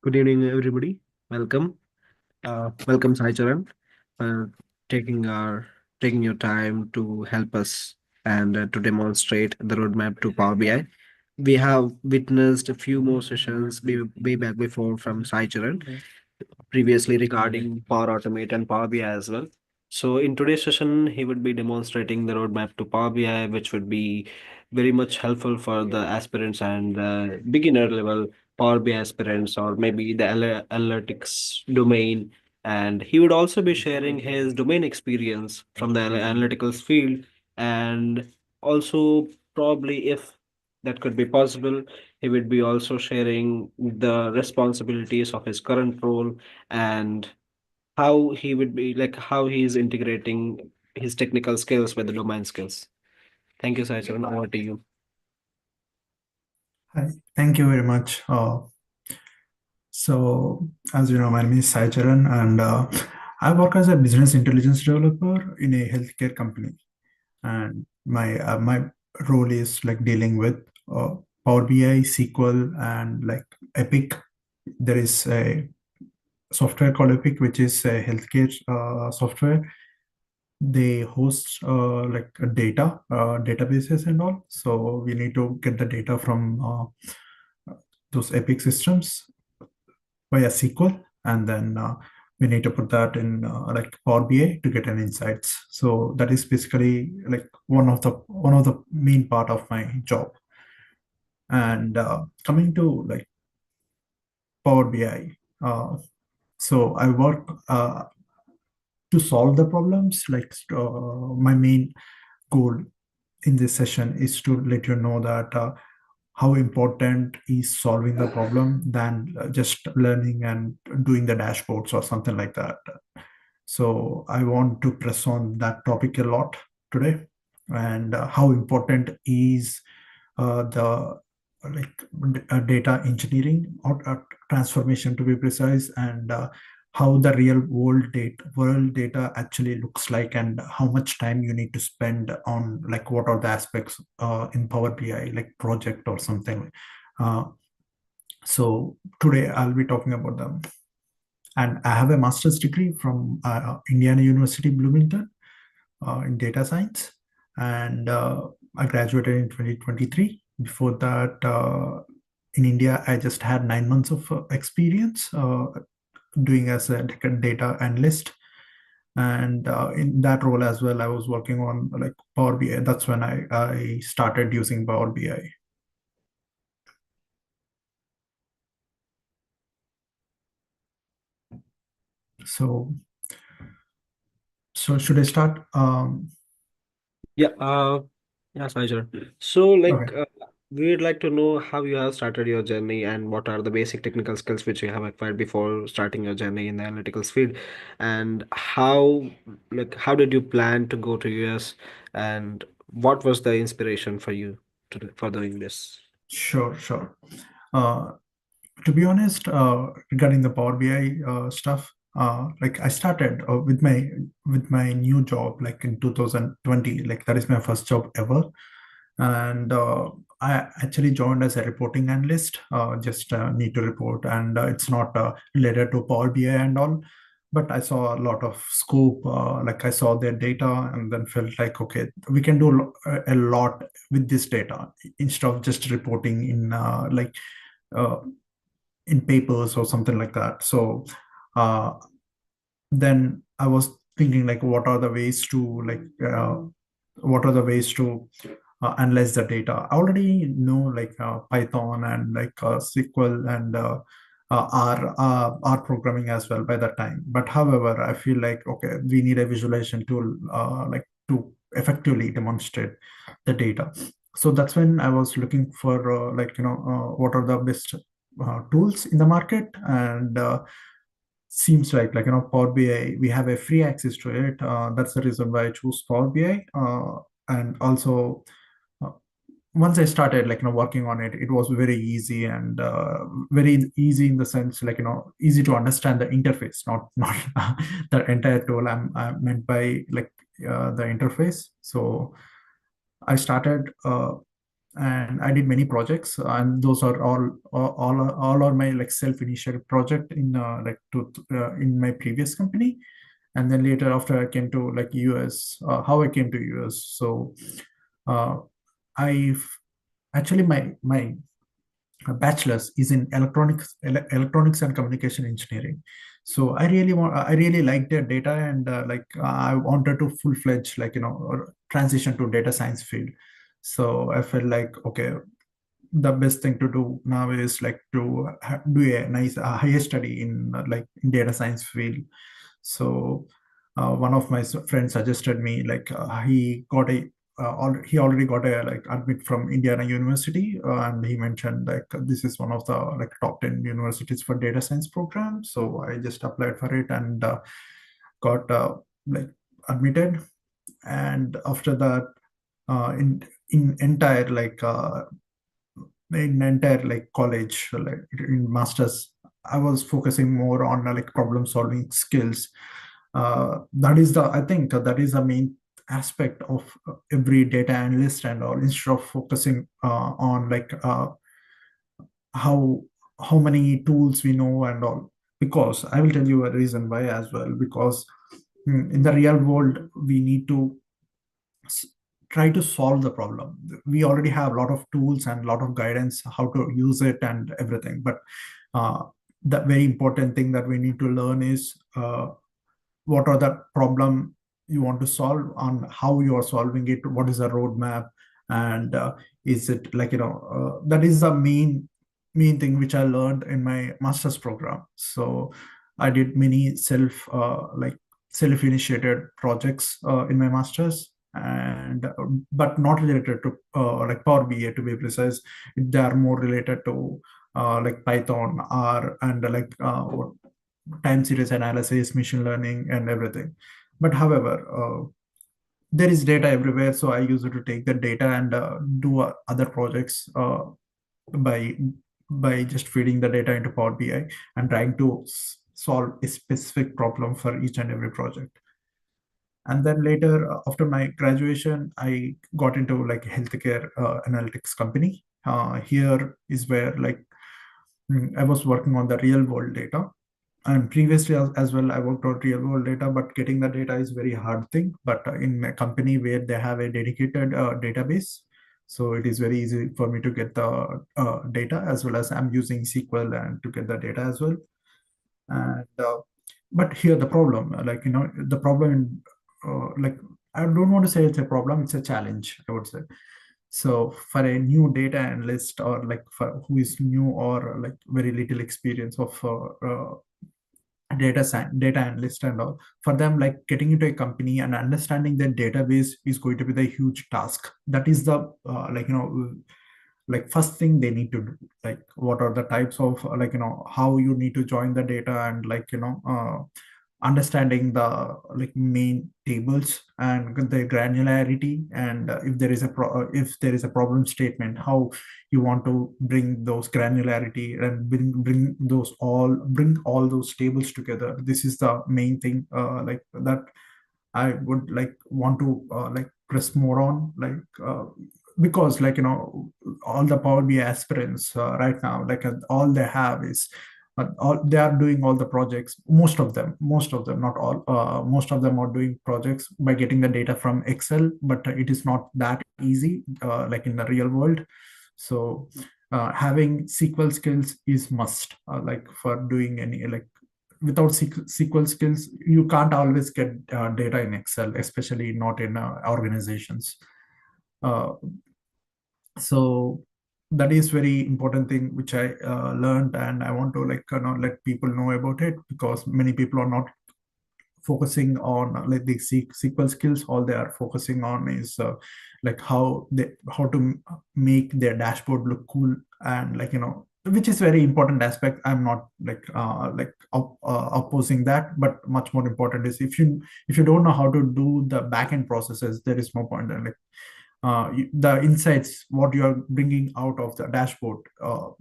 Good evening, everybody. Welcome. Welcome, Sai Charan, for taking our taking your time to help us and to demonstrate the roadmap to Power BI. We have witnessed a few more sessions way back before from Sai Charan, previously regarding Power Automate and Power BI as well. So in today's session, he would be demonstrating the roadmap to Power BI, which would be very much helpful for the aspirants and beginner level Power BI aspirants, or maybe the analytics domain. And he would also be sharing his domain experience from the analyticals field, and also probably if that could be possible, he would be also sharing the responsibilities of his current role and how he would be like how he is integrating his technical skills with the domain skills. Thank you, Sachin. Over to you. Hi, thank you very much. As you know, my name is Sai Charan, and I work as a business intelligence developer in a healthcare company. And my role is like dealing with Power BI, SQL, and like Epic. There is a software called Epic, which is a healthcare software. They host like a databases and all. So we need to get the data from those Epic systems via SQL, and then we need to put that in like Power BI to get an insights. So that is basically like one of the main part of my job. And coming to like Power BI, so I work to solve the problems. Like my main goal in this session is to let you know that how important is solving the problem than just learning and doing the dashboards or something like that. So I want to press on that topic a lot today, and how important is the like data engineering or transformation to be precise, and how the real world data actually looks like, and how much time you need to spend on like what are the aspects in Power BI like project or something. Uh, so today I'll be talking about them. And I have a master's degree from Indiana University Bloomington in data science, and I graduated in 2023. Before that, in India, I just had 9 months of experience doing as a data analyst. And in that role as well, I was working on like Power BI. That's when I started using Power BI. So, so should I start? Yeah, yeah, Sajar. So, Okay. we would like to know how you have started your journey and what are the basic technical skills which you have acquired before starting your journey in the analytics field, and how did you plan to go to US, and what was the inspiration for you for doing this? Sure, sure. Uh, to be honest, regarding the Power BI stuff, like I started with my new job like in 2020. Like that is my first job ever, and I actually joined as a reporting analyst. Just need to report, and it's not related to Power BI and all. But I saw a lot of scope. Like I saw their data, and then felt like, okay, we can do a lot with this data instead of just reporting uh, in papers or something like that. So uh, then I was thinking like, what are the ways to analyze the data. I already know like Python and like SQL and R programming as well by that time. But however, I feel like, okay, we need a visualization tool like to effectively demonstrate the data. So that's when I was looking for what are the best tools in the market, and seems like Power BI, we have a free access to it. That's the reason why I choose Power BI. And also, uh, once I started working on it, it was very easy, and very easy in the sense easy to understand the interface, not the entire tool. I meant by the interface. So I started. and I did many projects, and those are all are my like self-initiated project in in my previous company. And then later, after I came to like US, how I came to US. So uh, I actually my bachelor's is in electronics and communication engineering. So I really liked the data, and I wanted to full-fledged or transition to data science field. So I felt like, okay, the best thing to do now is like to do a nice higher study in in data science field. So one of my friends suggested me he already got a like admit from Indiana University, and he mentioned like this is one of the like top 10 universities for data science program. So I just applied for it and got like admitted. And after that, in entire in entire like college, like in masters, I was focusing more on like problem solving skills. That is the I think that is the main aspect of every data analyst and all, instead of focusing on how how many tools we know and all. Because I will tell you a reason why as well. Because in the real world we need to s- try to solve the problem. We already have a lot of tools and a lot of guidance how to use it and everything, but uh, the very important thing that we need to learn is what are the problem you want to solve, on how you are solving it, what is the roadmap, and is it that is the main thing which I learned in my master's program. So I did many self initiated projects in my master's, and but not related to Power BI, to be precise. They are more related to like Python, R, and time series analysis, machine learning, and everything. But however, there is data everywhere, so I use it to take the data and do other projects by just feeding the data into Power BI and trying to solve a specific problem for each and every project. And then later, after my graduation, I got into like healthcare analytics company. Here is where I was working on the real world data. And previously as well, I worked on real world data, but getting the data is very hard thing. But in a company where they have a dedicated database, so it is very easy for me to get the data, as well as I'm using SQL and to get the data as well. And but here the problem, the problem in I don't want to say it's a problem, it's a challenge, I would say. So for a new data analyst, or like for who is new, or like very little experience of data analyst and all, for them, like getting into a company and understanding their database is going to be the huge task. That is the first thing they need to do. Like what are the types of how you need to join the data, and understanding the main tables and the granularity, and if there is if there is a problem statement, how you want to bring those granularity and bring all those tables together. This is the main thing that I would want to press more on, because all the Power BI aspirants right now, all they have is all they are doing all the projects. Most of them, not all, most of them are doing projects by getting the data from Excel, but it is not that easy like in the real world. So having SQL skills is must, for doing any without SQL skills, you can't always get data in Excel, especially not in organizations. Uh, so that is very important thing which I learned, and I want to let people know about it, because many people are not focusing on the SQL skills. All they are focusing on is how to make their dashboard look cool, and which is very important aspect. I'm not opposing that, but much more important is, if you don't know how to do the backend processes, there is no point. And the insights what you are bringing out of the dashboard,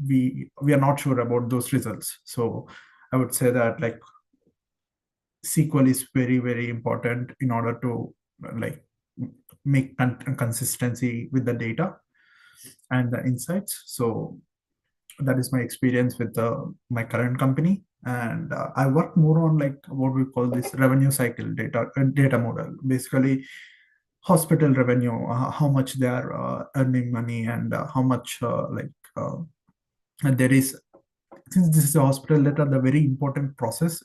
we are not sure about those results. So I would say that SQL is very, very important in order to like make consistency with the data. and the insights. So that is my experience with my current company. And I work more on like what we call this revenue cycle data model, basically hospital revenue, how much they are earning money, and how much and there is, since this is a hospital data, the very important process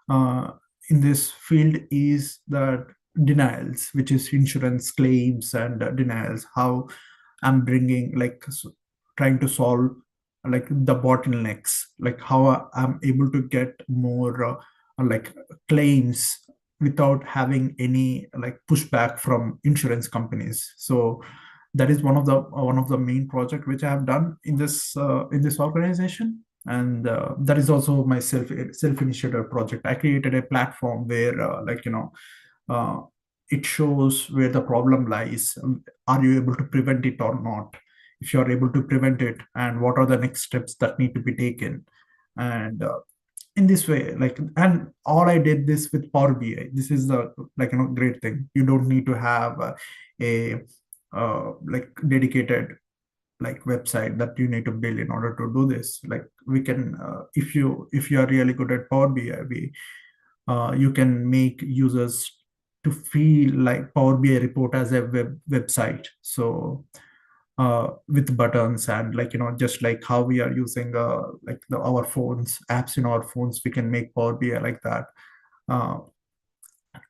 uh, in this field is that denials, which is insurance claims and denials. How I'm bringing trying to solve like the bottlenecks, like how I'm able to get more like claims without having any like pushback from insurance companies. So that is one of the main project which I have done in this organization. And that is also my self initiated project. I created a platform where uh, it shows where the problem lies. Are you able to prevent it or not? If you are able to prevent it, and what are the next steps that need to be taken? And in this way, like, and all I did this with Power BI. This is the great thing. You don't need to have a like dedicated like website that you need to build in order to do this. Like we can if you are really good at Power BI, you can make users to feel like Power BI report as a website. So with buttons, and just like how we are using our phones, apps in our phones, we can make Power BI like that. uh,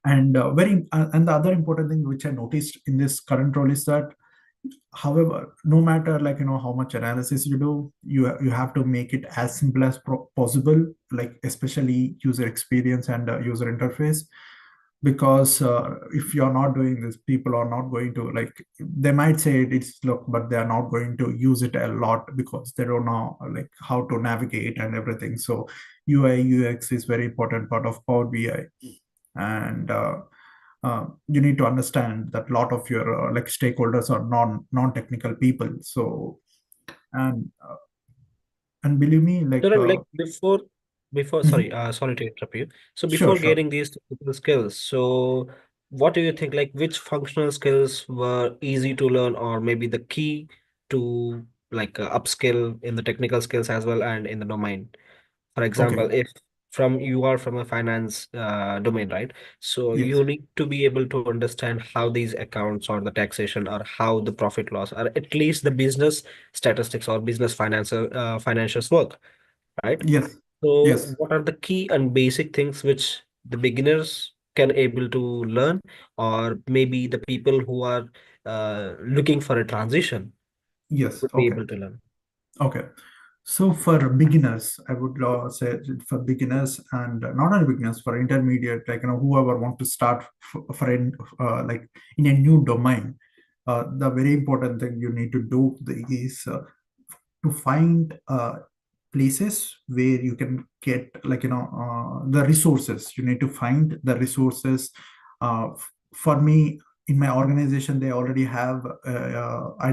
and the other important thing which I noticed in this current role is that, however, no matter how much analysis you do, you have to make it as simple as possible, like especially user experience and user interface. Because if you're not doing this, people are not going to like, they might say it's look, but they are not going to use it a lot because they don't know like how to navigate and everything. So UI UX is very important part of Power BI. And you need to understand that a lot of your like stakeholders are non technical people. So and and believe me, like Charan, like before mhm. sorry, sorry to interrupt you. So Sure, before sure. getting these technical skills, so what do you think, like which functional skills were easy to learn, or maybe the key to like upskill in the technical skills as well and in the domain? For Okay. example, if from you are from a finance domain, right? So Yes. you need to be able to understand how these accounts or the taxation or how the profit loss or at least the business statistics or business financials work, right? Yes. So Yes. what are the key and basic things which the beginners can able to learn, or maybe the people who are looking for a transition Yes. would be Okay. able to learn? Okay. So for beginners, I would say for beginners, and not only beginners, for intermediate, whoever want to start like in a new domain, the very important thing you need to do is to find places where you can get the resources. You need to find the resources. For me, in my organization, they already have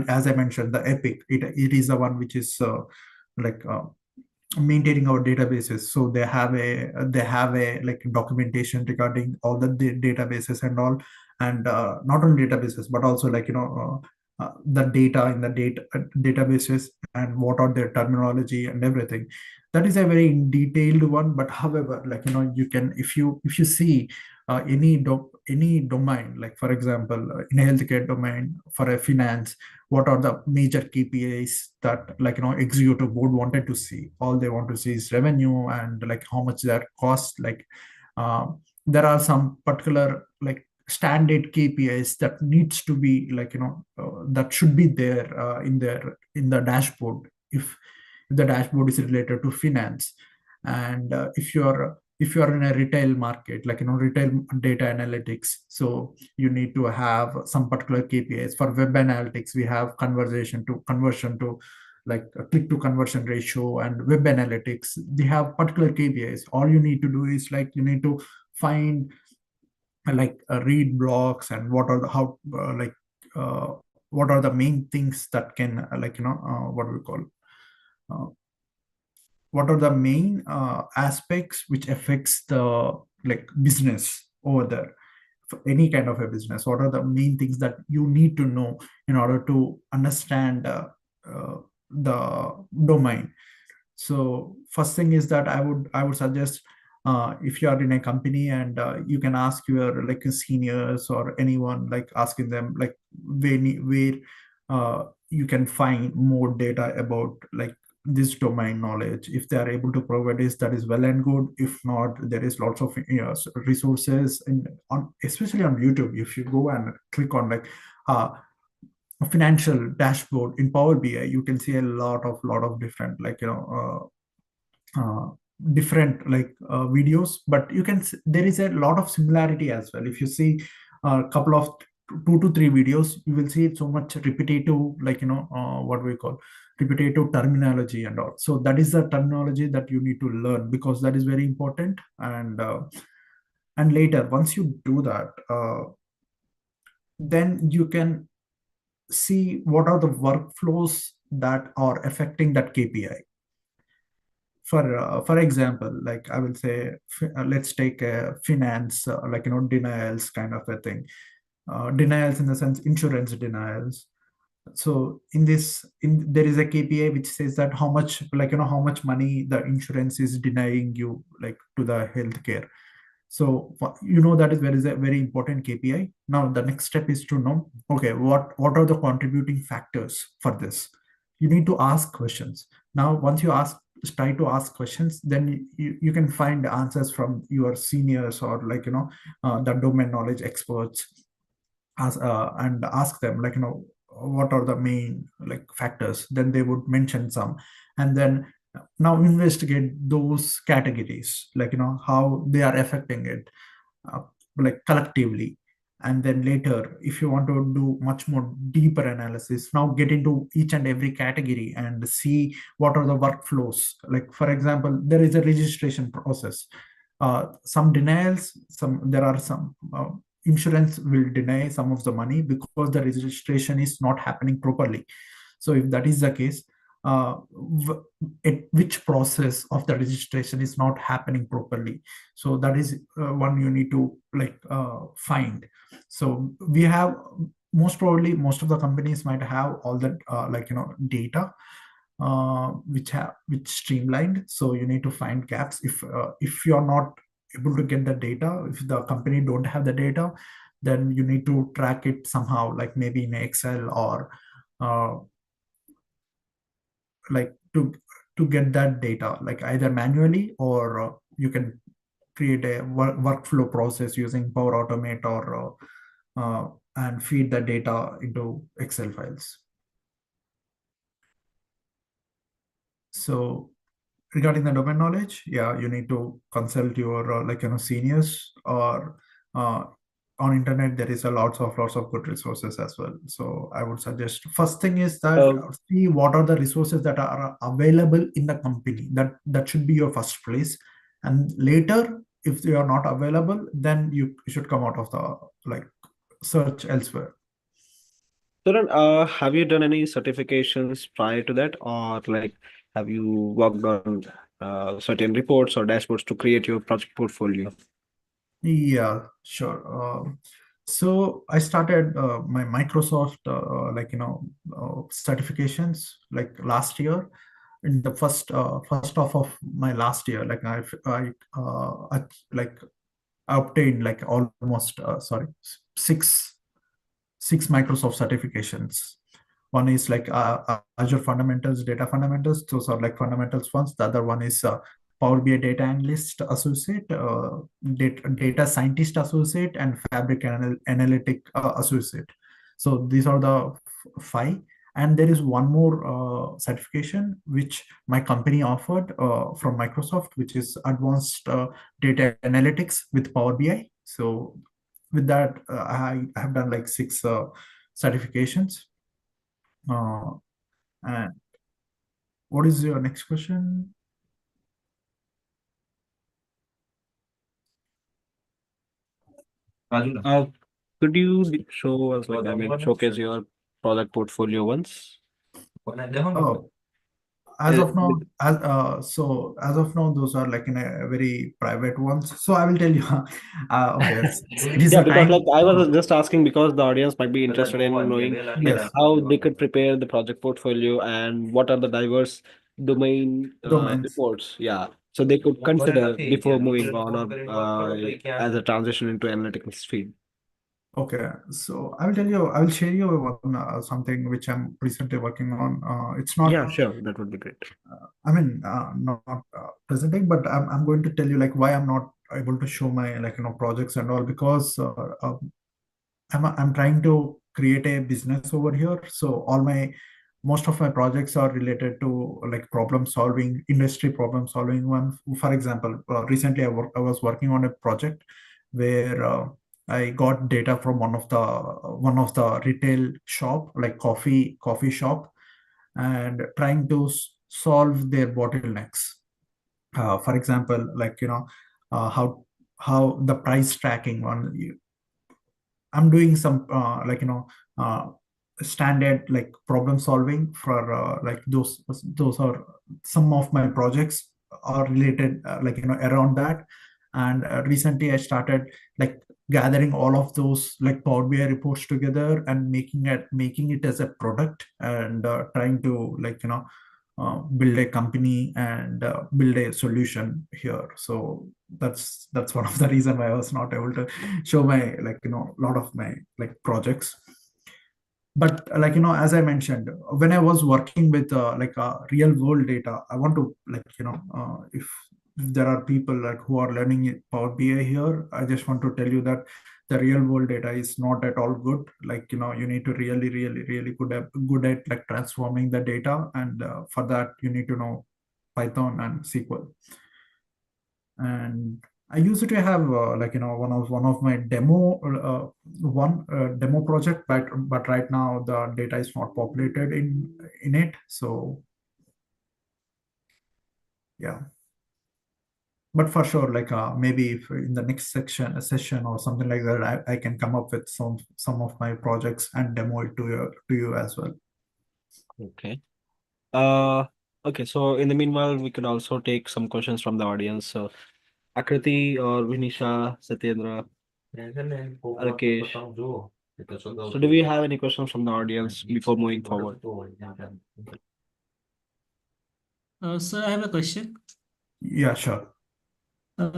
as I mentioned, the Epic. It is the one which is like maintaining our databases. So they have a like documentation regarding all the databases and all. And not only databases, but also the data in the databases, and what are their terminology and everything. That is a very detailed one. But however, you can, if you see any domain, like for example, in a healthcare domain, for a finance, what are the major KPIs that executive board wanted to see? All they want to see is revenue, and like how much that cost. Like uh, there are some particular like standard KPIs that needs to be that should be there in the dashboard, if the dashboard is related to finance. And if you are in a retail market, retail data analytics, so you need to have some particular KPIs. For web analytics, we have conversion to like a click to conversion ratio. And web analytics, they have particular KPIs. All you need to do is like you need to find read blocks, and what are the how what are the main things that can what do we call uh, what are the main aspects which affects the like business over there. any kind of a business, what are the main things that you need to know in order to understand the domain. So first thing is that I would suggest, if you are in a company, and you can ask your like seniors or anyone, like asking them like where you can find more data about like this domain knowledge. If they are able to provide this, that is well and good. If not, there is lots of resources on, especially on YouTube. If you go and click on like uh, a financial dashboard in Power BI, you can see a lot of different like different like videos, but there is a lot of similarity as well. If you see a couple of 2 to 3 videos, you will see so much repetitive, like what we call repetitive terminology and all. So that is the terminology that you need to learn, because that is very important. And later, once you do that, then you can see what are the workflows that are affecting that KPI. For example, like I will say, let's take a finance, like denials kind of a thing. Denials in the sense insurance denials. So there is a KPI which says that how much, like how much money the insurance is denying you, like to the healthcare. So that is a very important KPI. Now the next step is to know, okay, what are the contributing factors for this. You need to ask questions. Now once you try to ask questions, then you can find answers from your seniors, or like the domain knowledge experts, and ask them, like what are the main like factors. Then they would mention some, and then now investigate those categories, like how they are affecting it, uh, like collectively. And then later, if you want to do much more deeper analysis, now get into each and every category and see what are the workflows. Like for example, there is a registration process. Some denials, there are some insurance will deny some of the money because the registration is not happening properly. So if that is the case, which process of the registration is not happening properly. So that is one you need to like find. So we have, most probably most of the companies might have all that like data, which streamlined. So you need to find gaps. If you're not able to get the data, if the company don't have the data, then you need to track it somehow, like maybe in Excel, or uh, like to get that data, like either manually, or you can create a workflow process using Power Automate, or and feed the data into Excel files. So regarding the domain knowledge, yeah, you need to consult your like seniors, or uh, on internet there is a lots of good resources as well. So I would suggest, first thing is that see what are the resources that are available in the company. That should be your first place. And later, if they are not available, then you should come out of the like search elsewhere. Charan, have you done any certifications prior to that, or like have you worked on certain reports or dashboards to create your project portfolio? Yeah, sure. So I started my Microsoft certifications like last year, in the first half of my last year. Like like I obtained like almost sorry, six six Microsoft certifications. One is like Azure Fundamentals, Data Fundamentals. Those are like fundamentals ones. The other one is Power BI Data Analyst Associate, Data Scientist Associate, and Fabric Analytic Associate. So these are the five. And there is one more certification which my company offered from Microsoft, which is Advanced Data Analytics with Power BI. So with that, I have done like six certifications. Uh, and what is your next question? Raju, could you show us, like, I mean, showcase your product portfolio once? Oh, as of now, as of now, those are like in a very private ones. So I will tell you. Okay, it is Yeah, the because like time. I was just asking because the audience might be interested in knowing like Yes, how they could prepare the project portfolio and what are the diverse domain domains. reports. Yeah, so they could consider before moving on or as a transition into analytics field. Okay, so I will tell you. I will share you one something which I'm recently working on. It's not. Yeah, sure, that would be great. I mean, not presenting, but I'm going to tell you like why I'm not able to show my like projects and all because I'm trying to create a business over here. So all my most of my projects are related to like problem solving, industry problem solving one. For example, recently I was working on a project where I got data from one of the retail shop, like coffee shop, and trying to solve their bottlenecks. For example, like how the price tracking one. I'm doing some uh, standard like problem solving for like those are some of my projects are related around that. And recently I started like gathering all of those like Power BI reports together and making it as a product and trying to build a company and build a solution here. So that's one of the reason why I was not able to show my a lot of my like projects. But as I mentioned, when I was working with real world data, I want to if there are people like who are learning Power BI here, I just want to tell you that the real world data is not at all good. You need to really good at like transforming the data, and for that you need to know Python and SQL. And I used to have one of my demo project, but right now the data is not populated in it. So yeah, but for sure, maybe if in the next section a session or something like that, I can come up with some of my projects and demo it to you as well. Okay. Uh, okay. So in the meanwhile, we could also take some questions from the audience. So Akriti or Vinisha, Satyendra, Rakesh. So do we have any questions from the audience before moving forward? Sir, I have a question. Yeah, sure.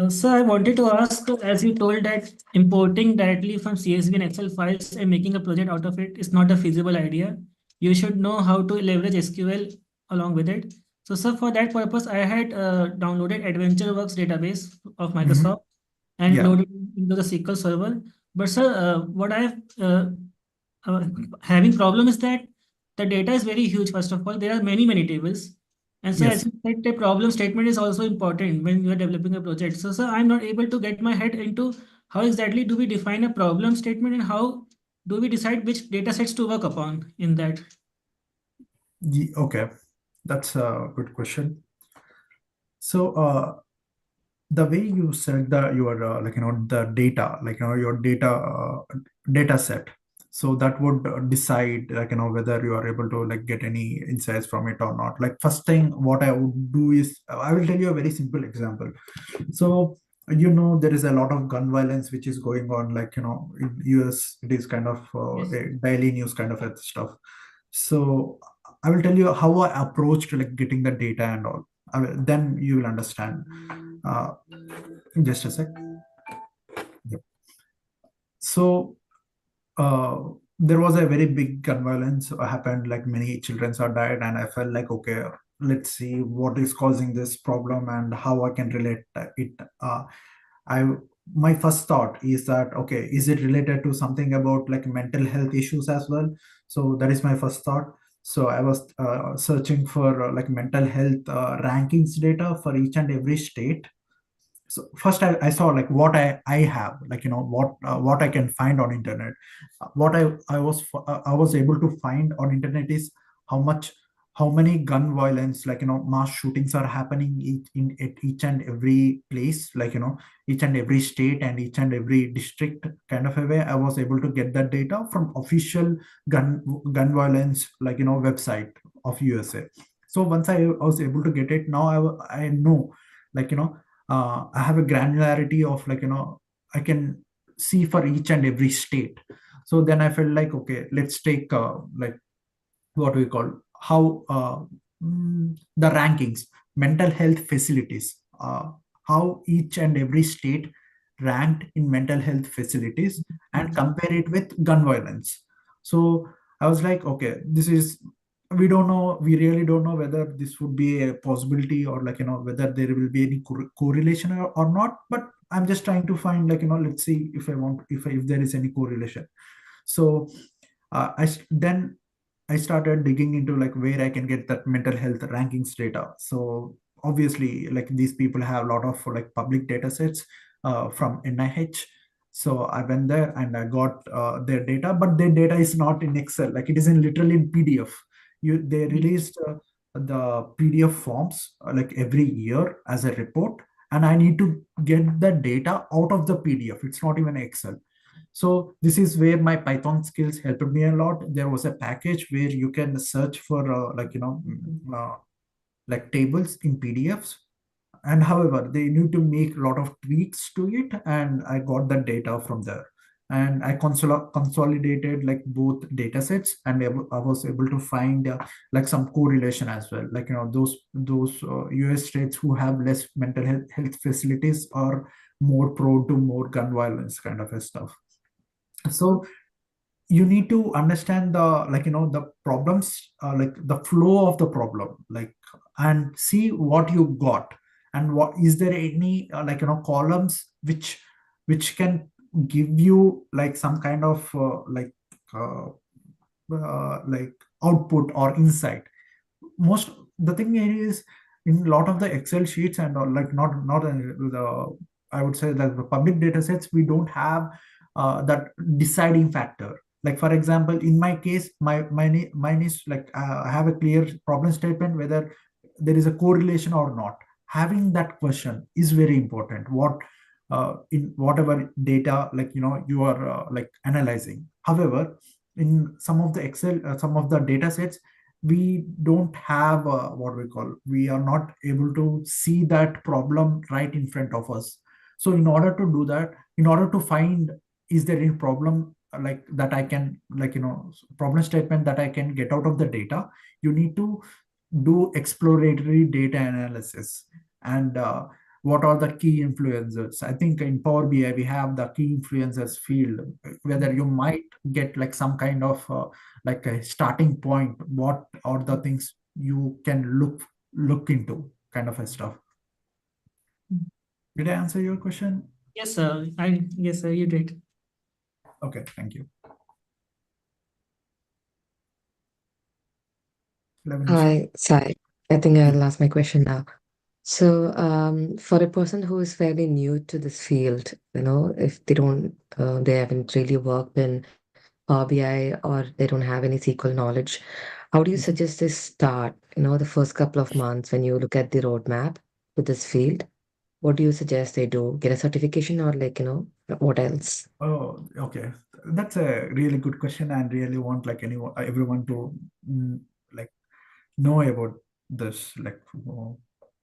Sir, I wanted to ask, as you told that importing directly from CSV and Excel files and making a project out of it is not a feasible idea. You should know how to leverage SQL along with it. So, sir, for that purpose, I had downloaded AdventureWorks database of Hmm. Microsoft and Yeah. loaded it into the SQL server. But, sir, what I've uh, having problem is that the data is very huge. First of all, there are many tables, and so as Yes. you said, the problem statement is also important when you are developing a project. So, sir, I'm not able to get my head into how exactly do we define a problem statement and how do we decide which data sets to work upon in that. Okay, that's a good question. So the way you set your the data your data set, so that would decide whether you are able to like get any insights from it or not. Like first thing what I would do is I will tell you a very simple example. So there is a lot of gun violence which is going on, in US it is kind of Yes. a daily news kind of stuff. So I will tell you how I approached like getting the data and all. Then you will understand. uh, just a sec. Yep. So uh, there was a very big gun violence happened, like many children are died, and I felt like, okay, let's see what is causing this problem and how I can relate it. I My first thought is that, okay, is it related to something about like mental health issues as well? So that is my first thought. So I was searching for like mental health rankings data for each and every state. So first I saw like what I have, what I can find on internet. What I was able to find on internet is how much how many gun violence, mass shootings are happening at each and every place, each and every state and each and every district kind of a way. I was able to get that data from official gun violence website of USA. So once I was able to get it, now I know, like, I have a granularity of, like, I can see for each and every state. So then I felt like, okay, let's take like, what we call, how the rankings, mental health facilities, how each and every state ranked in mental health facilities, and compare it with gun violence. So I was like, okay, this is, we don't know, we really don't know whether this would be a possibility, or, like, whether there will be any correlation or not. But I'm just trying to find, like, let's see if I want, if there is any correlation. So then I started digging into, like, where I can get that mental health rankings data. So obviously, like, these people have a lot of, like, public data sets from NIH. So I went there and I got their data, but their data is not in Excel. Like, it is in literally in PDF. They released the PDF forms like every year as a report, and I need to get the data out of the PDF. It's not even Excel. So this is where my Python skills helped me a lot. There was a package where you can search for like tables in PDFs. And however, they need to make a lot of tweaks to it, and I got the data from there. And I consolidated, like, both data sets, and I was able to find like some correlation as well. Like, those US states who have less mental health facilities are more prone to more gun violence kind of a stuff. So you need to understand the, like, the problems, like the flow of the problem, like, and see what you got, and what is there any like, columns which can give you, like, some kind of uh, like output or insight. Most, the thing is, in a lot of the Excel sheets and all, like, not the, I would say that the public data sets, we don't have that deciding factor. Like, for example, in my case, mine is like, I have a clear problem statement whether there is a correlation or not. Having that question is very important. What in whatever data, like, you are like analyzing. However, in some of the Excel, some of the data sets, we don't have what we call, we are not able to see that problem right in front of us. So in order to do that, in order to find, is there any problem, like, that I can, like, problem statement that I can get out of the data, you need to do exploratory data analysis. And what are the key influencers? I think in Power BI we have the key influencers field, whether you might get, like, some kind of like a starting point, what are the things you can look into, kind of a stuff. Did I answer your question? Yes, sir. Yes, sir, you did. Okay, thank you. Lavinish. Hi, Sai. I think I'll ask my question now. So, for a person who is fairly new to this field, if they haven't really worked in Power BI or they don't have any SQL knowledge, how do you suggest they start, the first couple of months when you look at the roadmap with this field? What do you suggest they do? Get a certification or what else? Oh, okay. That's a really good question, and really want, like, everyone to like know about this, like,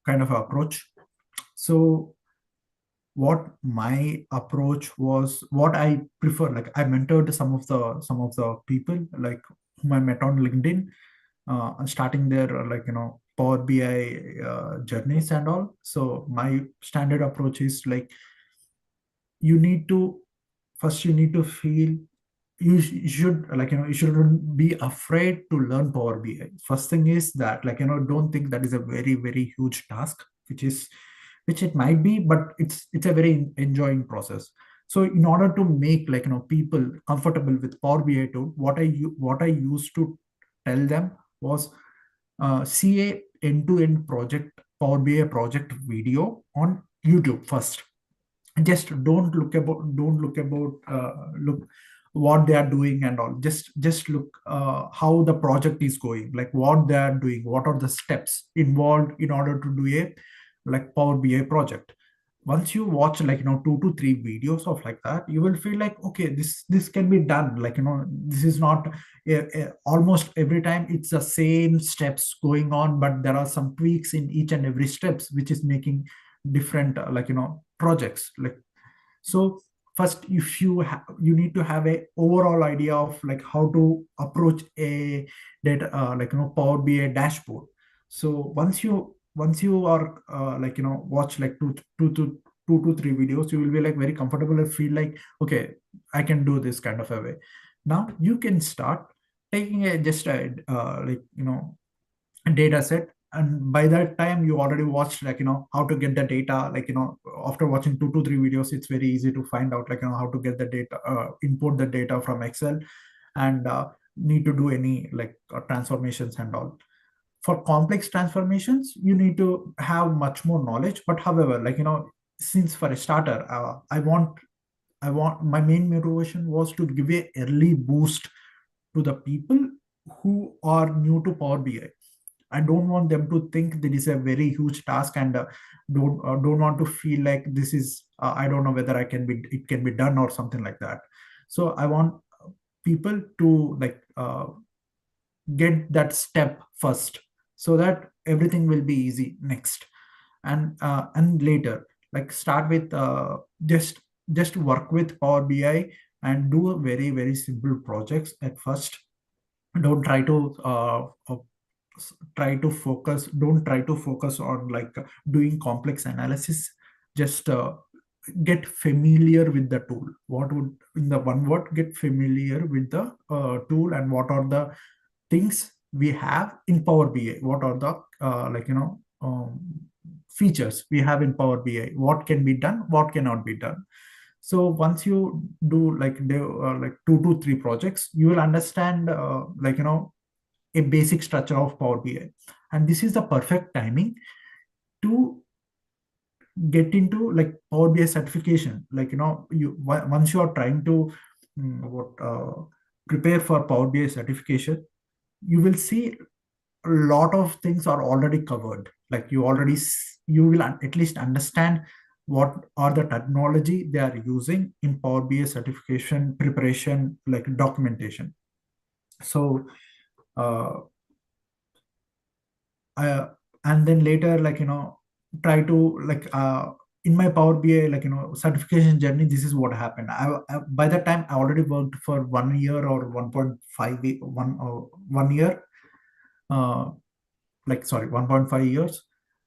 kind of approach. So what my approach was, what I prefer, like, I mentored some of the people, like, whom I met on LinkedIn, starting their Power BI journeys and all. So my standard approach is, like, you need to, first you need to feel, you should, like, you shouldn't be afraid to learn Power BI. First thing is that, like, don't think that is a very, very huge task, which it might be, but it's a very enjoying process. So in order to make, like, people comfortable with Power BI tool, what I used to tell them was, see a end-to-end project, Power BI project video on YouTube first. Just don't look what they are doing and all. Just look how the project is going, like what they are doing, what are the steps involved in order to do a, like, Power BI project. once you watch like 2 to 3 videos of like that, you will feel like, okay, this can be done. Like this is not almost every time it's the same steps going on, but there are some tweaks in each and every steps which is making different projects. Like, so first, if you need to have a overall idea of like how to approach a data Power BI dashboard. So once you are watch like two to three videos, you will be like very comfortable and feel like, okay, I can do this kind of a way. Now you can start taking a just a data set, and by that time you already watched how to get the data. After watching 2 to 3 videos, it's very easy to find out how to get the data, import the data from Excel, and need to do any transformations and all. For complex transformations, you need to have much more knowledge, but however, since for a starter, I want my main motivation was to give a early boost to the people who are new to Power BI. I don't want them to think that is a very huge task, and don't want to feel like this is I don't know whether it can be done or something like that. So I want people to get that step first, so that everything will be easy next. And later, like, start with just work with Power BI and do a very very simple projects at first. Don't try to don't try to focus on doing complex analysis. Just get familiar with the tool. What would, in the one word, get familiar with the tool, and what are the things we have in Power BI, what are the features we have in Power BI, what can be done, what cannot be done. So once you do like 2 to 3 projects, you will understand a basic structure of Power BI, and this is the perfect timing to get into like Power BI certification. Once you are trying to what prepare for Power BI certification, you will see a lot of things are already covered. Like, you will at least understand what are the technology they are using in Power BI certification preparation, like documentation. So uh, uh, and then later, try to in my Power BI certification journey, this is what happened. By that time I already worked for 1 year or 1.5 1 year, uh, 1.5 years,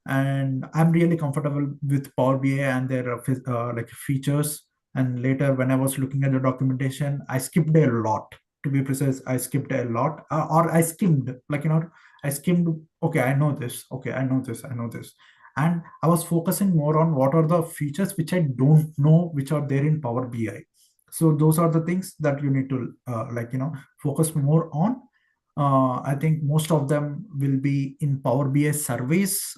and I'm really comfortable with Power BI and their features. And later, when I was looking at the documentation, I skipped a lot. To be precise, I skipped a lot, or I skimmed, I skimmed. Okay, I know this. Okay, I know this. I know this. And I was focusing more on what are the features which I don't know, which are there in Power BI. So those are the things that you need to focus more on. I think most of them will be in Power BI service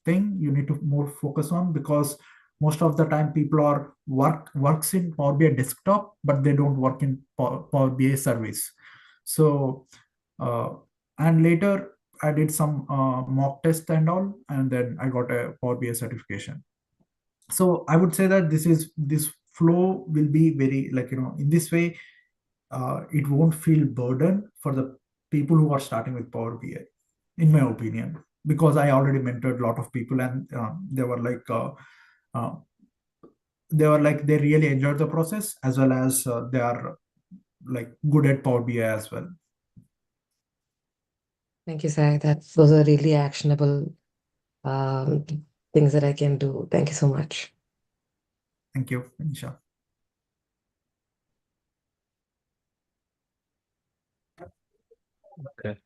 thing. You need to more focus on, because most of the time people are works in Power BI desktop, but they don't work in Power BI service. So uh, and later I did some mock test and all, and then I got a Power BI certification. So I would say that this flow will be very in this way. It won't feel burden for the people who are starting with Power BI, in my opinion, because I already mentored a lot of people, and uh, they really enjoyed the process, as well as they are like good at Power BI as well. Thank you, Sai. Those are really actionable um, things that I can do. Thank you so much. Thank you, Anisha. Okay.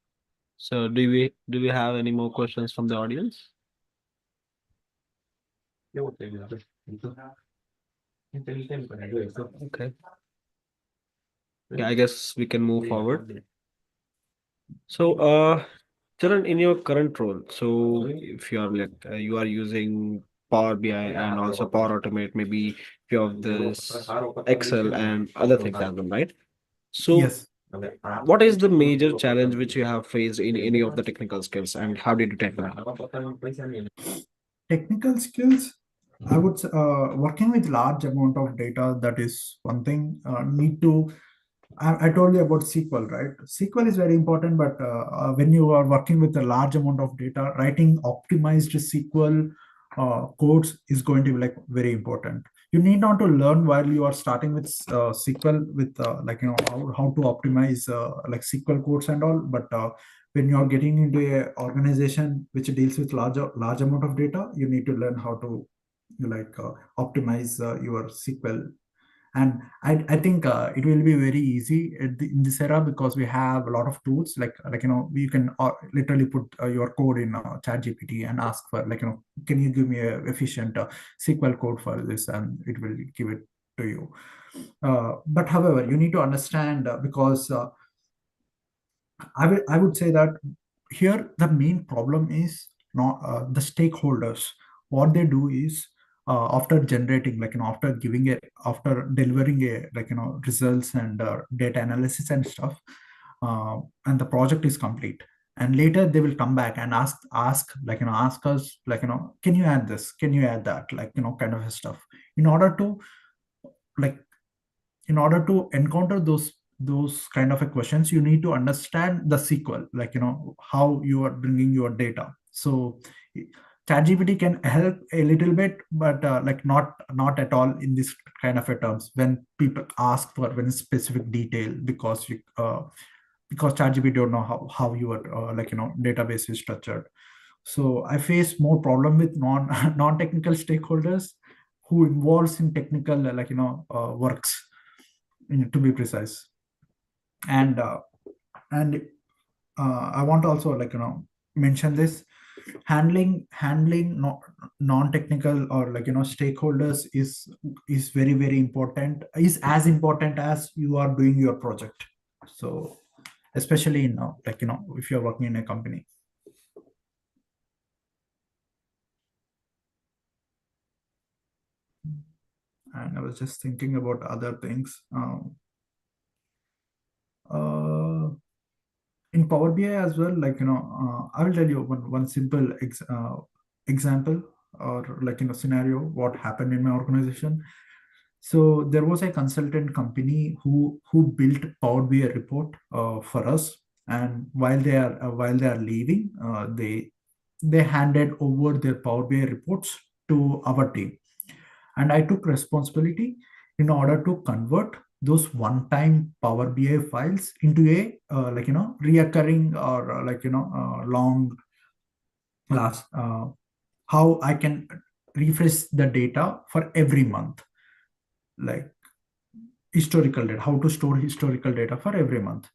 So do we have any more questions from the audience? Okay. Yeah, I guess we can move forward. So, Charan, in your current role, so if you are you are using Power BI and also Power Automate, maybe few of this Excel and other things as well, right? So, Yes. what is the major challenge which you have faced in any of the technical skills, and how did you tackle that? Technical skills. I would say, working with large amount of data, that is one thing. Need to I told you about SQL, right? SQL is very important, but when you are working with a large amount of data, writing optimized SQL codes is going to be like very important. You need not to learn while you are starting with SQL with like how to optimize like SQL codes and all, but when you are getting into a organization which deals with large amount of data, you need to learn how to like optimize your SQL. And I think it will be very easy in this era because we have a lot of tools like you can literally put your code in chat gpt and ask for like can you give me a efficient sql code for this, and it will give it to you. But however, you need to understand because I would say that here the main problem is not the stakeholders. What they do is after generating after giving a after delivering a results and data analysis and stuff, and the project is complete, and later they will come back and ask us can you add this, can you add that, kind of stuff. In order to like encounter those kind of a questions, you need to understand the sql, how you are bringing your data. So ChatGPT can help a little bit, but not at all in this kind of a terms when people ask for very specific detail, because ChatGPT don't know how your database is structured. So I face more problem with non-technical stakeholders who involves in technical works, to be precise. And I want to also mention this: handling non-technical or stakeholders is very very important, is as important as you are doing your project. So especially in if you're working in a company. And I was just thinking about other things. Uh, in Power BI as well, I will tell you one simple example, or scenario what happened in my organization. So there was a consultant company who built Power BI report for us, and while they are leaving, they handed over their Power BI reports to our team, and I took responsibility in order to convert those one-time Power BI files into a reoccurring or long last how I can refresh the data for every month, like historical data, how to store historical data for every month.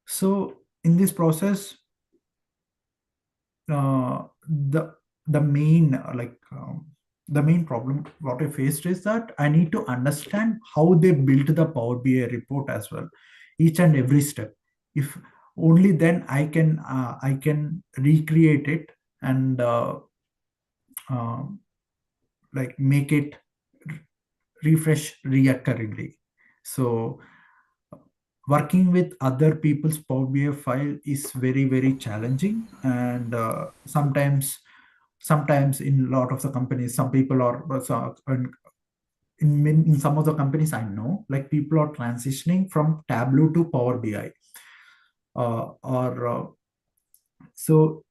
So in this process, the main the main problem what I faced is that I need to understand how they built the Power BI report as well, each and every step. If only then I can recreate it and uh, make it refresh reoccurringly. So working with other people's Power BI file is very very challenging, and sometimes in a lot of the companies, some people are in some of the companies I know, like people are transitioning from Tableau to Power BI, or so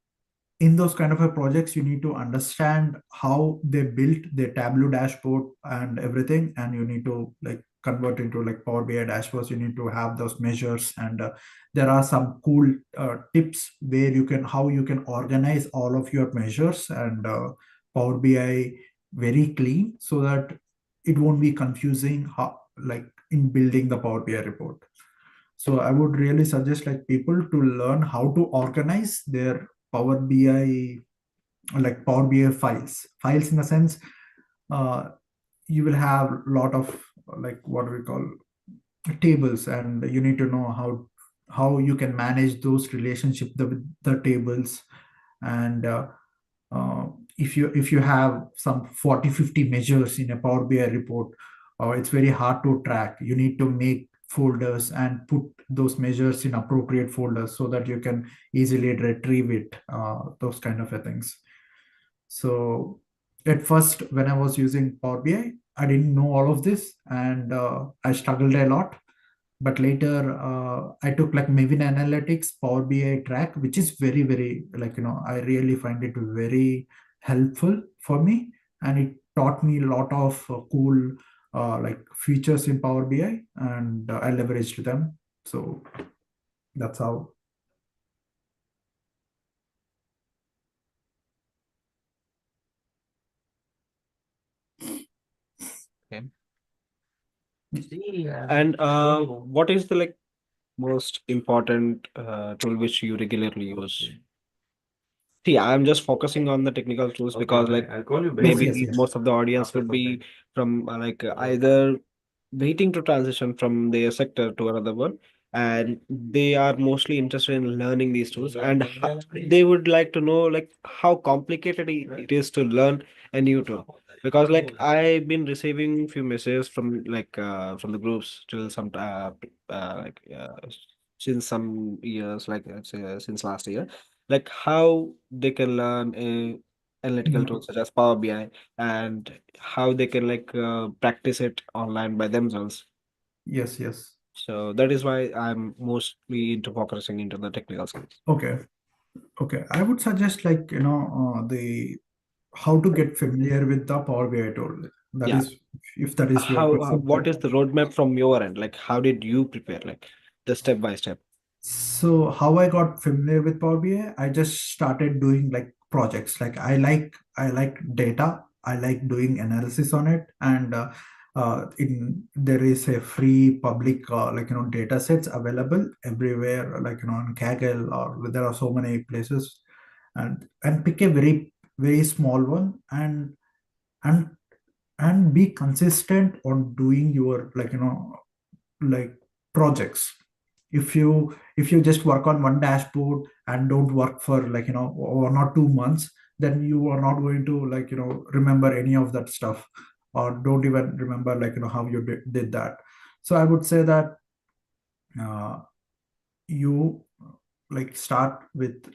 in those kind of a projects you need to understand how they built their Tableau dashboard and everything, and you need to convert into Power BI dashboards. You need to have those measures, and there are some cool tips where you can how you can organize all of your measures and Power BI very clean, so that it won't be confusing how in building the Power BI report. So I would really suggest people to learn how to organize their Power BI, Power BI files in the sense, uh, you will have a lot of what we call tables, and you need to know how you can manage those relationship the tables. And uh, if you have some 40-50 measures in a Power BI report, it's very hard to track. You need to make folders and put those measures in appropriate folders so that you can easily retrieve it, those kind of things. So at first when I was using Power BI, I didn't know all of this, and I struggled a lot. But later, I took like Maven Analytics, Power BI track, which is very, very I really find it very helpful for me, and it taught me a lot of cool features in Power BI, and I leveraged them. So that's how. Okay. And what is the like most important tool which you regularly use? See, I'm just focusing on the technical tools because, like, Yes, yes, maybe yes. most of the audience would be from either waiting to transition from their sector to another one, and they are mostly interested in learning these tools, and they would like to know like how complicated it is to learn a new tool. Because like I've been receiving few messages from from the groups till some since some years, like since last year, like how they can learn a analytical Mm, tools such as Power BI, and how they can practice it online by themselves. yes, yes. So that is why I'm mostly into focusing into the technical skills. Okay, okay. I would suggest the how to get familiar with the Power BI tool. That Yeah. is, if that is your How question. what is the roadmap from your end? Like how did you prepare? Like the step by step. So how I got familiar with Power BI, I just started doing like projects. Like I like data. I like doing analysis on it, and in there is a free public data sets available everywhere, on Kaggle, or there are so many places, and pick a very, very small one, and and be consistent on doing your like projects. If you just work on one dashboard and don't work for 1 or 2 months, then you are not going to remember any of that stuff, or don't even remember how you did that. So I would say that uh, you start with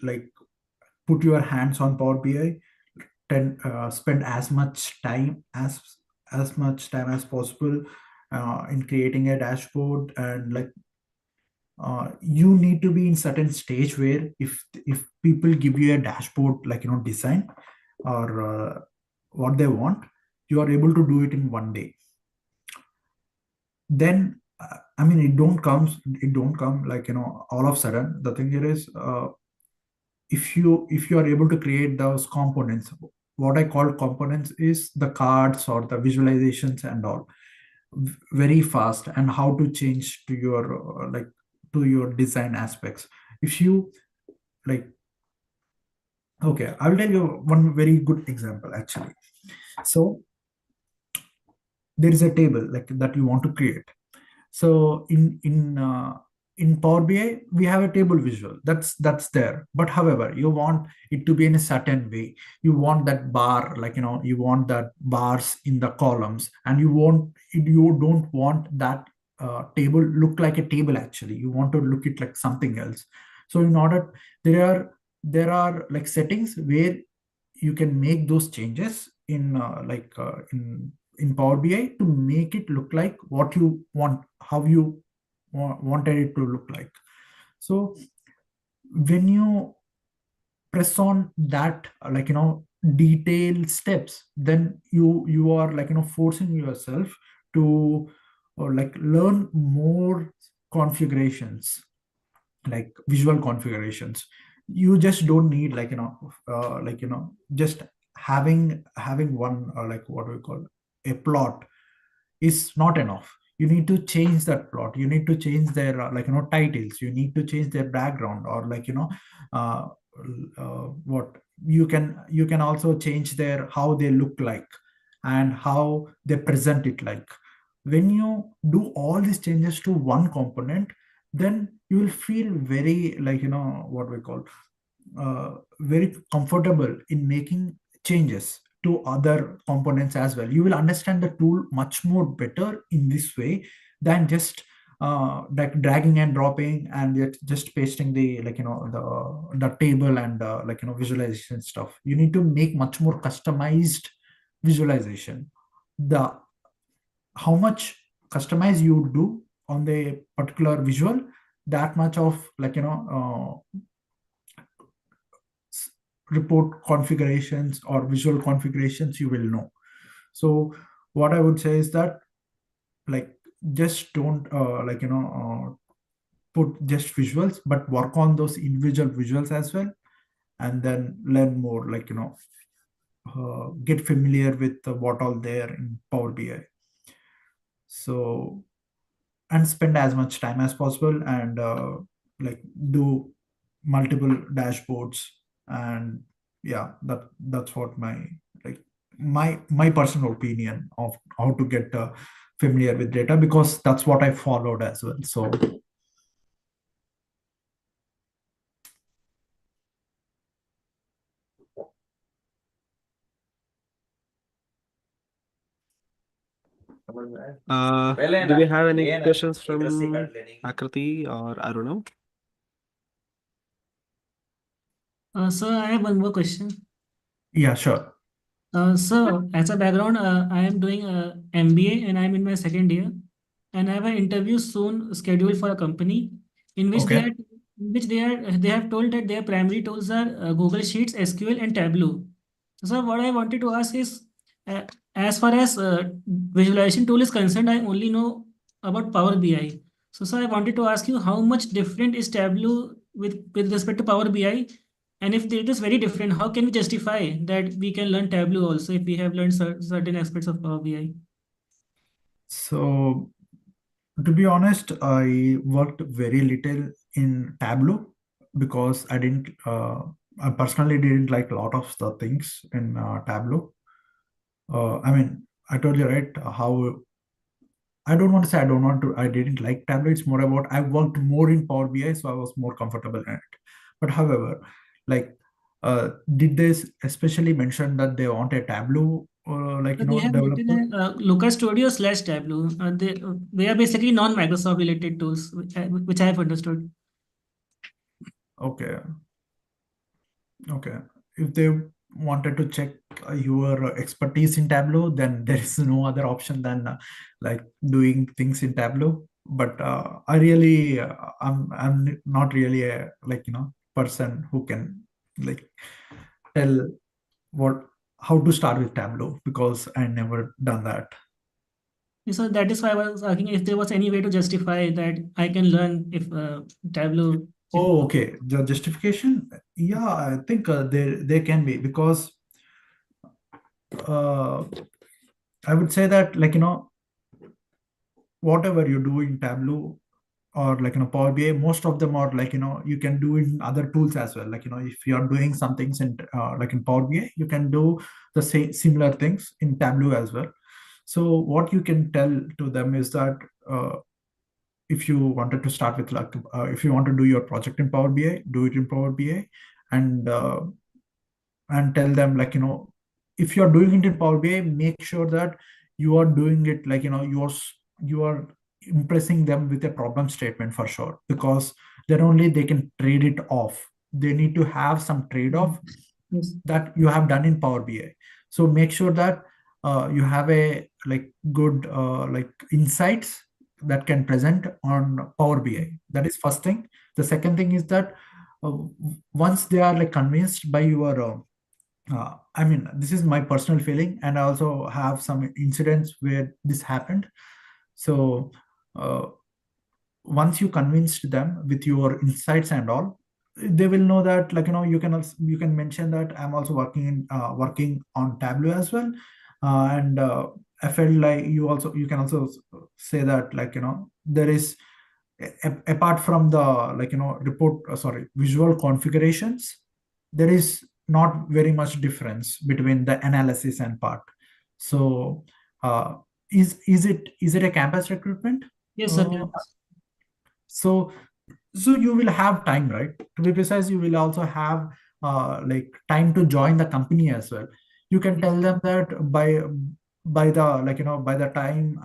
put your hands on Power BI, spend as much time as possible in creating a dashboard, and you need to be in certain stage where if people give you a dashboard design, or what they want, you are able to do it in one day. Then I mean, it don't come all of a sudden. The thing here is, if you are able to create those components, what I call components is the cards or the visualizations and all, very fast, and how to change to your to your design aspects. If you like Okay, I'll tell you one very good example actually. So there is a table like that you want to create. So in Power BI, we have a table visual that's there. But however, you want it to be in a certain way. You want that bar, you want that bars in the columns, and you don't want that table look like a table. Actually, you want to look it like something else. So in order, there are like settings where you can make those changes in Power BI to make it look like what you want, how you wanted it to look like. So when you press on that detailed steps, then you are forcing yourself to learn more configurations, like visual configurations. You just don't need just having one, what we call a plot is not enough. You need to change that plot. You need to change their titles. You need to change their background, or uh, what you can also change their how they look like, and how they present it. Like when you do all these changes to one component, then you will feel very what we call very comfortable in making changes to other components as well. You will understand the tool much more better in this way than just like dragging and dropping, and yet just pasting the the table and visualization stuff. You need to make much more customized visualization. The how much customize you do on the particular visual, that much of report configurations or visual configurations you will know. So what I would say is that, like, just don't put just visuals, but work on those individual visuals as well, and then learn more, get familiar with what all there in Power BI. So, and spend as much time as possible, and like do multiple dashboards. And yeah, that's what like my personal opinion of how to get familiar with data, because that's what I followed as well. So Do we have any questions from Akriti or Arunam? So I have one more question. yeah, sure. So as a background, I am doing a MBA and I'm in my second year, and I have an interview soon scheduled for a company in which Okay. they have told that their primary tools are Google Sheets, SQL, and Tableau. So what I wanted to ask is, uh, as far as visualization tool is concerned, I only know about Power BI. So I wanted to ask you how much different is Tableau with respect to Power BI, and if it is very different, how can we justify that we can learn Tableau also if we have learned certain aspects of Power BI? So to be honest, I worked very little in Tableau because I personally didn't like a lot of the things in Tableau. I mean, I told you, right, how I don't want to say I don't want to, I didn't like Tableau. It's more about I worked more in Power BI, so I was more comfortable in it. But however, like, did they especially mention that they want a Tableau, So they have developer? written a Looker Studio slash Tableau. They are basically non-Microsoft related tools, which I have understood. Okay. Okay. If they wanted to check your expertise in Tableau, then there is no other option than like doing things in Tableau. But I really, I'm not really a person who can like tell what how to start with Tableau, because I never done that. So that is why I was asking if there was any way to justify that I can learn if Tableau. If, Oh, okay. The justification, yeah, I think there can be, because uh, I would say that, whatever you do in Tableau or Power BI, most of them are you can do in other tools as well. If you are doing some things in in Power BI, you can do the same similar things in Tableau as well. So what you can tell to them is that if you wanted to start with if you want to do your project in Power BI, do it in Power BI, and tell them, if you're doing it in Power BI, make sure that you are doing it you are impressing them with a problem statement for sure, because then only they can trade it off. They need to have some trade-off yes. that you have done in Power BI. So make sure that you have a good insights that can present on Power BI. That is first thing. The second thing is that uh, once they are convinced by your I mean, this is my personal feeling, and I also have some incidents where this happened. So, uh, once you convinced them with your insights and all, they will know that you can mention that I'm also working on Tableau as well, and I felt like you can also say that there is apart from the report sorry visual configurations, there is not very much difference between the analysis and part. So uh, is it a campus recruitment? Yes, sir. uh, so you will have time, right? To be precise, you will also have time to join the company as well. You can tell them that by the time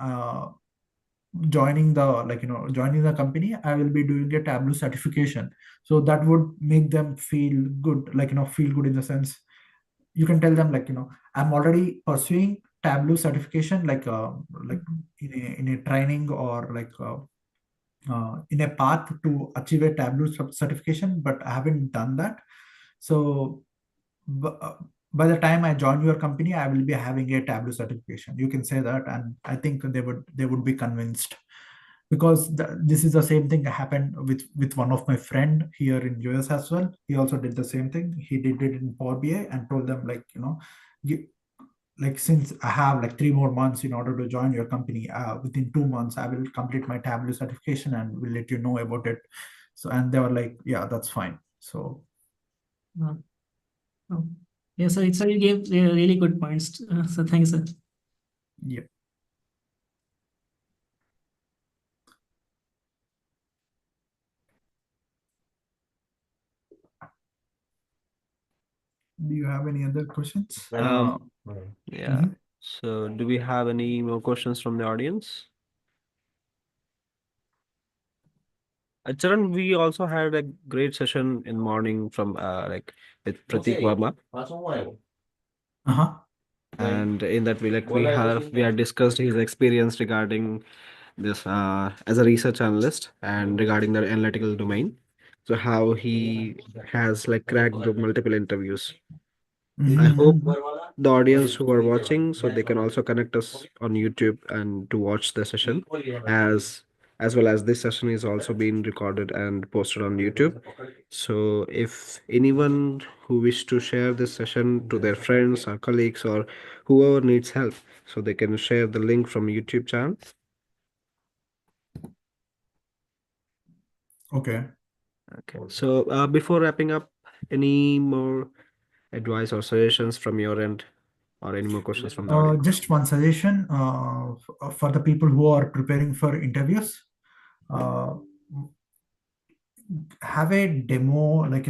joining the company, I will be doing a Tableau certification. So that would make them feel good, feel good in the sense, you can tell them like, I'm already pursuing Tableau certification, like in a training, or in a path to achieve a Tableau certification, but I haven't done that. So by the time I join your company, I will be having a Tableau certification. You can say that, and I think they would be convinced, because this is the same thing that happened with one of my friend here in US as well. He also did the same thing. He did it in Power BI and told them like, like, since I have like 3 more months in order to join your company, within 2 months I will complete my Tableau certification and will let you know about it. So, and they were like, yeah, that's fine. So Uh, oh. Yeah, so you gave really good points. So thanks, sir. yeah. Do you have any other questions? Yeah. Mhm. So, do we have any more questions from the audience? Charan, we also had a great session in morning from with Pratik Verma, Uh-huh. and in that we had discussed his experience regarding this as a research analyst and regarding the analytical domain. So how he has like cracked the multiple interviews. I hope Mhm. the audience who are watching, so they can also connect us on YouTube and to watch the session, as well as this session is also being recorded and posted on YouTube. So if anyone who wish to share this session to their friends or colleagues or whoever needs help, so they can share the link from YouTube channel. Okay. Okay. So before wrapping up, any more advice or suggestions from your end, or any more questions from the audience? Just one suggestion, for the people who are preparing for interviews. Uh, have a demo, like,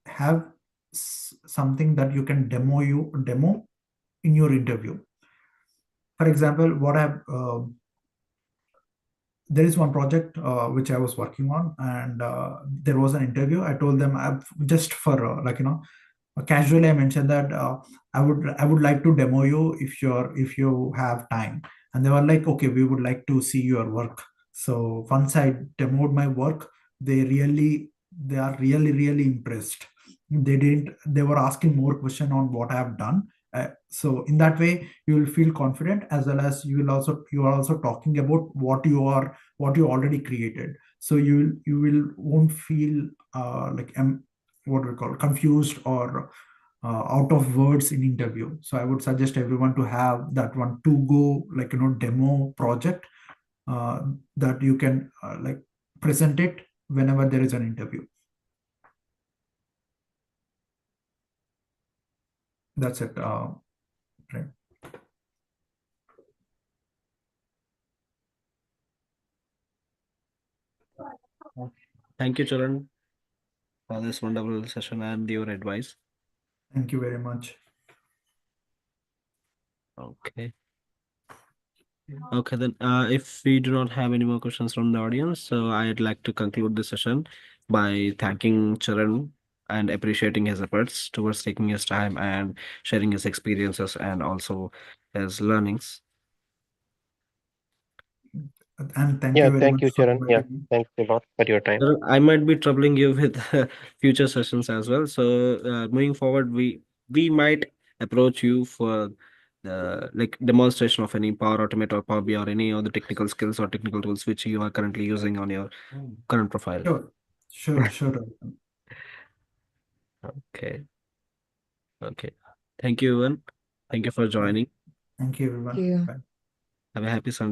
have something that you can demo in your interview. For example, what I've there is one project which I was working on, and there was an interview. I told them, I've just for casually I mentioned that I would like to demo you if you have time. And they were like, okay, we would like to see your work. So once I demoed my work, they are really impressed. They were asking more question on what I have done. So in that way you will feel confident, as well as you are also talking about what you already created. So you will won't feel what we call confused or out of words in interview. So I would suggest everyone to have that one to go, like, demo project, uh, that you can like present it whenever there is an interview. That's it. Right. Thank you, Charan, for this wonderful session and your advice. Thank you very much. Okay. Okay, then if we do not have any more questions from the audience, so I'd like to conclude the session by thanking Charan and appreciating his efforts towards taking his time and sharing his experiences and also his learnings. And thank Yeah, you very thank much you, for Charan. Yeah, inviting me. thanks a lot for your time. I might be troubling you with future sessions as well. So moving forward, we might approach you for the like demonstration of any Power Automate or Power BI or any other technical skills or technical tools which you are currently using on your current profile. Sure, sure. Okay. Okay. Thank you, everyone. Thank you for Bye. joining. Thank you, Thank everyone. you. Bye. Have a happy Sunday.